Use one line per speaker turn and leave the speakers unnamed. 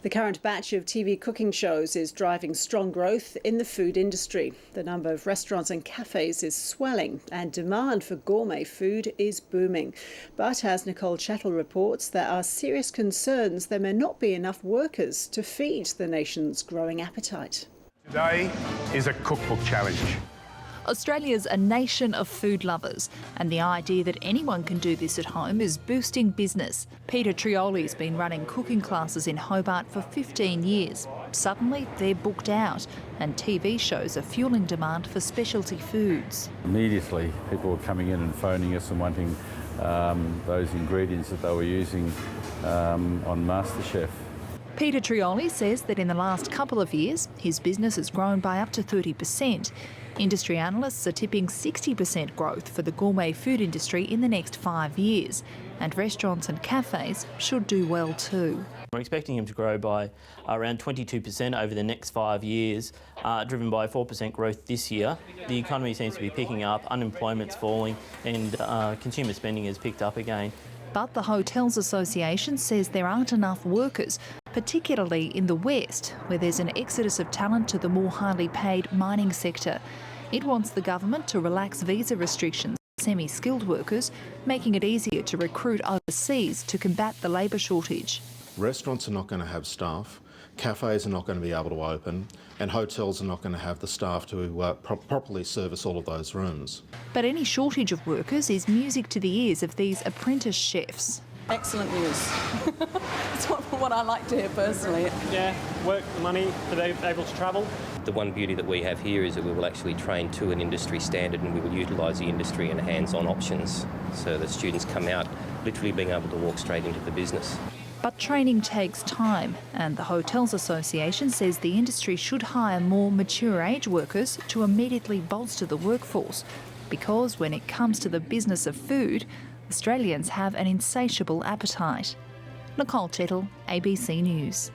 The current batch of TV cooking shows is driving strong growth in the food industry. The number of restaurants and cafes is swelling and demand for gourmet food is booming. But as Nicole Chattel reports, there are serious concerns there may not be enough workers to feed the nation's growing appetite.
Today is a cookbook challenge.
Australia's a nation of food lovers, and the idea that anyone can do this at home is boosting business. Peter Trioli's been running cooking classes in Hobart for 15 years. Suddenly, they're booked out, and TV shows are fuelling demand for specialty foods.
Immediately, people were coming in and phoning us and wanting those ingredients that they were using on MasterChef.
Peter Trioli says that in the last couple of years, his business has grown by up to 30%. Industry analysts are tipping 60% growth for the gourmet food industry in the next 5 years, and restaurants and cafes should do well too.
We're expecting him to grow by around 22% over the next 5 years, driven by 4% growth this year. The economy seems to be picking up, unemployment's falling, and consumer spending has picked up again.
But the Hotels Association says there aren't enough workers, particularly in the West, where there's an exodus of talent to the more highly paid mining sector. It wants the government to relax visa restrictions for semi-skilled workers, making it easier to recruit overseas to combat the labour shortage.
Restaurants are not going to have staff, cafes are not going to be able to open, and hotels are not going to have the staff to properly service all of those rooms.
But any shortage of workers is music to the ears of these apprentice chefs.
Excellent news. It's what I like to hear personally.
Yeah, work, money, for they able to travel.
The one beauty that we have here is that we will actually train to an industry standard, and we will utilise the industry and hands-on options so that students come out literally being able to walk straight into the business.
But training takes time, and the Hotels Association says the industry should hire more mature age workers to immediately bolster the workforce, because when it comes to the business of food, Australians have an insatiable appetite. Nicole Chettle, ABC News.